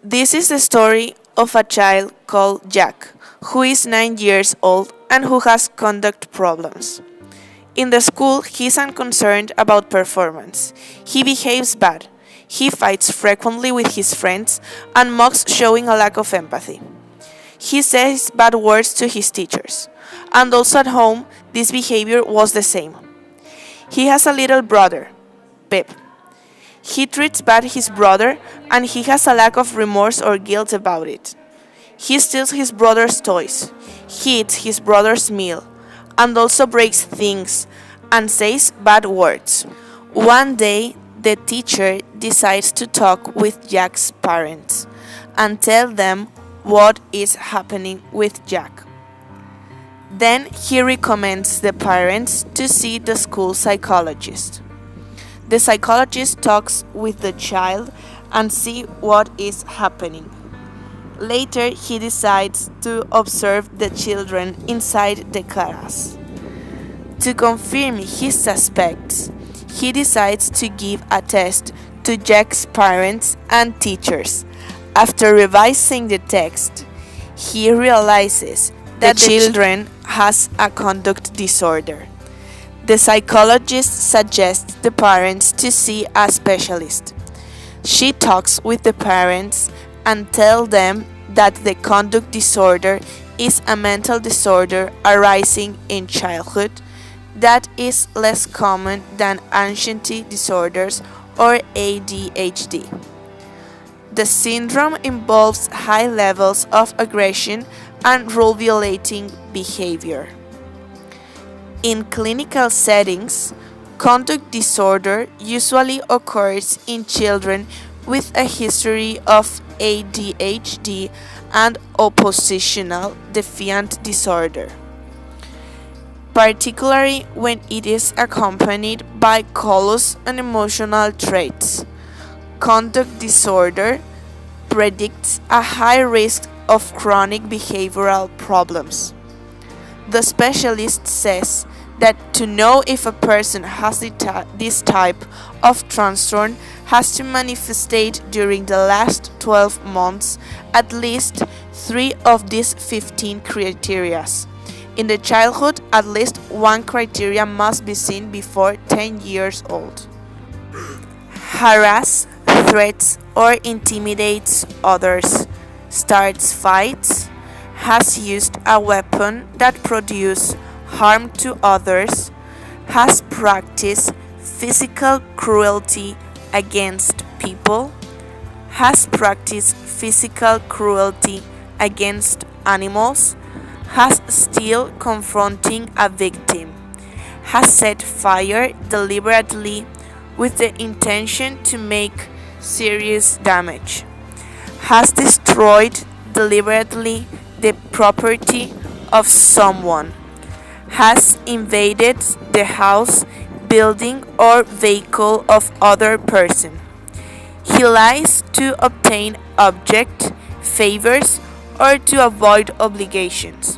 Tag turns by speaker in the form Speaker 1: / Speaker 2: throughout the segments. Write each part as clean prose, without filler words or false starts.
Speaker 1: This is the story of a child called Jack, who is 9 years old and who has conduct problems. In the school, he is unconcerned about performance. He behaves bad. He fights frequently with his friends and mocks showing a lack of empathy. He says bad words to his teachers. And also at home, this behavior was the same. He has a little brother, Pep. He treats bad his brother and he has a lack of remorse or guilt about it. He steals his brother's toys. He eats his brother's meal and also breaks things and says bad words. One day, the teacher decides to talk with Jack's parents and tell them what is happening with Jack. Then he recommends the parents to see the school psychologist. The psychologist talks with the child and see what is happening. Later, he decides to observe the children inside the class. To confirm his suspects, he decides to give a test to Jack's parents and teachers. After revising the text, he realizes that the children has a conduct disorder. The psychologist suggests the parents to see a specialist. She talks with the parents and tells them that the conduct disorder is a mental disorder arising in childhood that is less common than anxiety disorders or ADHD. The syndrome involves high levels of aggression and rule-violating behavior. In clinical settings, conduct disorder usually occurs in children with a history of ADHD and oppositional defiant disorder, particularly when it is accompanied by callous and emotional traits. Conduct disorder predicts a high risk of chronic behavioral problems. The specialist says that to know if a person has this type of transtorn has to manifestate during the last 12 months at least 3 of these 15 criteria. In the childhood, at least one criteria must be seen before 10 years old. Harass, threats, or intimidates others, starts fights, has used a weapon that produces harm to others, has practiced physical cruelty against people, has practiced physical cruelty against animals, has still confronting a victim, has set fire deliberately with the intention to make serious damage, has destroyed deliberately the property of someone, has invaded the house, building, or vehicle of other person. He lies to obtain object, favors, or to avoid obligations.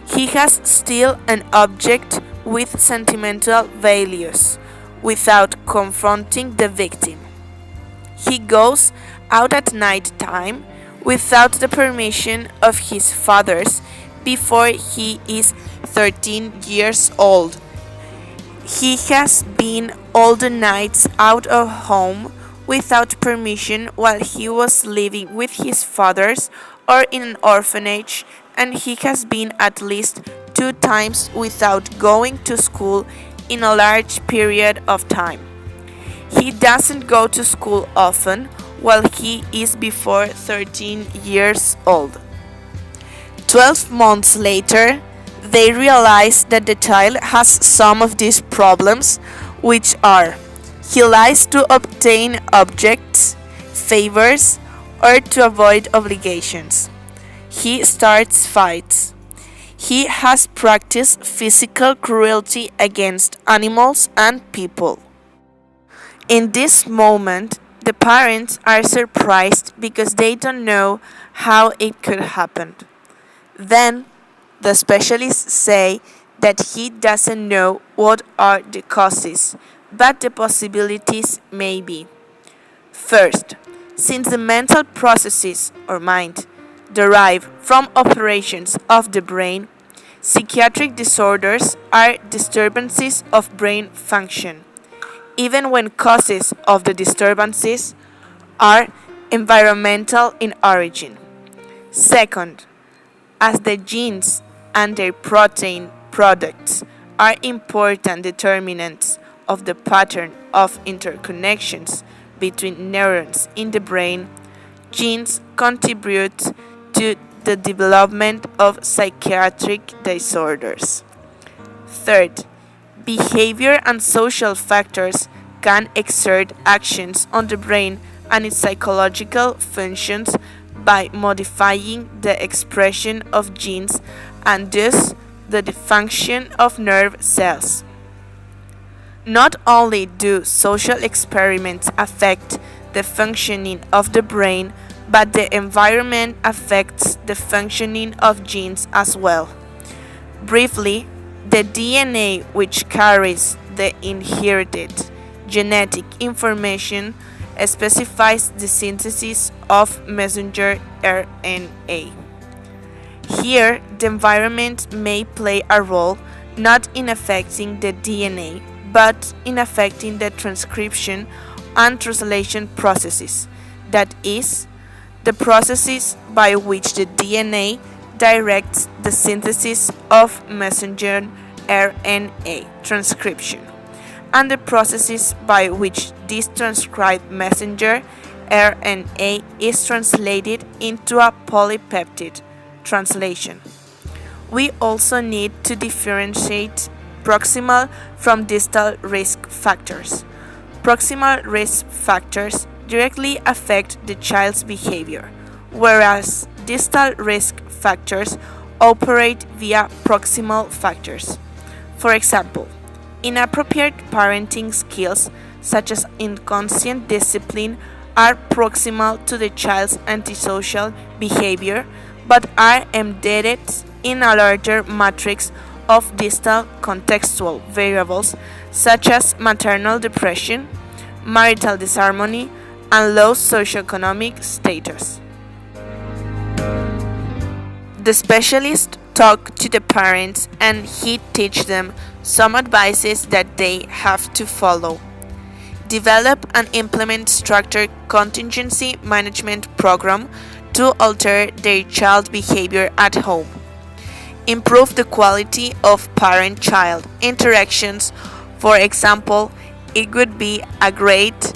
Speaker 1: He has still an object with sentimental values without confronting the victim. He goes out at night time without the permission of his fathers before he is 13 years old. He has been all the nights out of home without permission while he was living with his fathers or in an orphanage, and he has been at least 2 times without going to school in a large period of time. He doesn't go to school often while he is before 13 years old. 12 months later, they realize that the child has some of these problems, which are: he lies to obtain objects, favors, or to avoid obligations. He starts fights. He has practiced physical cruelty against animals and people. In this moment, the parents are surprised because they don't know how it could happen. Then, the specialists say that he doesn't know what are the causes, but the possibilities may be: first, Since the mental processes or mind derive from operations of the brain, psychiatric disorders are disturbances of brain function, even when causes of the disturbances are environmental in origin. Second, as the genes and their protein products are important determinants of the pattern of interconnections between neurons in the brain, genes contribute to the development of psychiatric disorders. Third, behavior and social factors can exert actions on the brain and its psychological functions by modifying the expression of genes and thus the function of nerve cells. Not only do social experiments affect the functioning of the brain, but the environment affects the functioning of genes as well. Briefly, the DNA, which carries the inherited genetic information, specifies the synthesis of messenger RNA. Here, the environment may play a role not in affecting the DNA, but in affecting the transcription and translation processes, that is, the processes by which the DNA directs the synthesis of messenger RNA transcription, and the processes by which this transcribed messenger RNA is translated into a polypeptide translation. We also need to differentiate proximal from distal risk factors. Proximal risk factors directly affect the child's behavior, whereas distal risk factors operate via proximal factors. For example, inappropriate parenting skills such as inconscient discipline are proximal to the child's antisocial behavior but are embedded in a larger matrix of distal contextual variables such as maternal depression, marital disharmony, and low socioeconomic status. The specialist talked to the parents and he teach them some advices that they have to follow. Develop and implement structured contingency management program to alter their child's behavior at home. Improve the quality of parent-child interactions. For example, it would be a great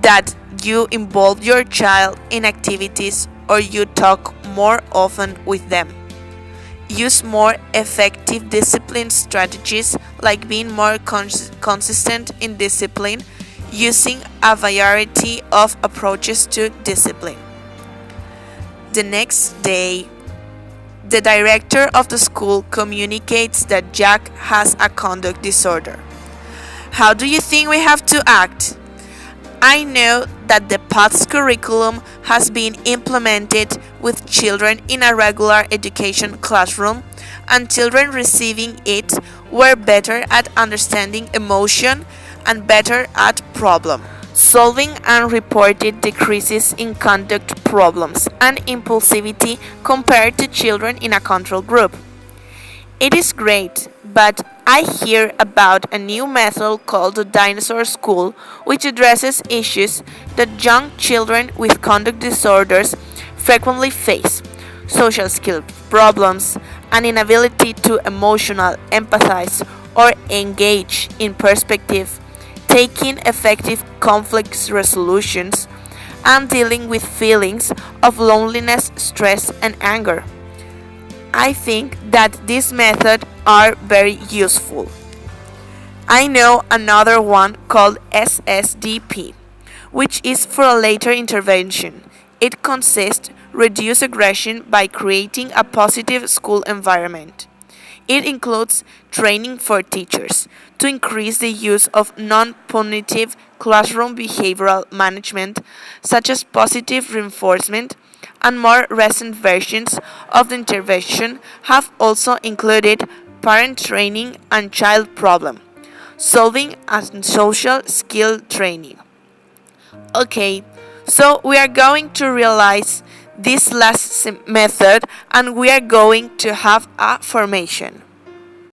Speaker 1: that you involve your child in activities or you talk more often with them. Use more effective discipline strategies like being more consistent in discipline, using a variety of approaches to discipline. The next day, the director of the school communicates that Jack has a conduct disorder. How do you think we have to act? I know that the PATHS curriculum has been implemented with children in a regular education classroom, and children receiving it were better at understanding emotion and better at problem solving and reported decreases in conduct problems and impulsivity compared to children in a control group. It is great, but I hear about a new method called the Dinosaur School, which addresses issues that young children with conduct disorders frequently face: social skill problems, an inability to emotional empathize or engage in perspective, taking effective conflict resolutions, and dealing with feelings of loneliness, stress, and anger. I think that these methods are very useful. I know another one called SSDP, which is for a later intervention. It consists reduce aggression by creating a positive school environment. It includes training for teachers to increase the use of non-punitive classroom behavioral management, such as positive reinforcement, and more recent versions of the intervention have also included parent training and child problem solving and social skill training. Okay, So we are going to realize this last method and we are going to have a formation.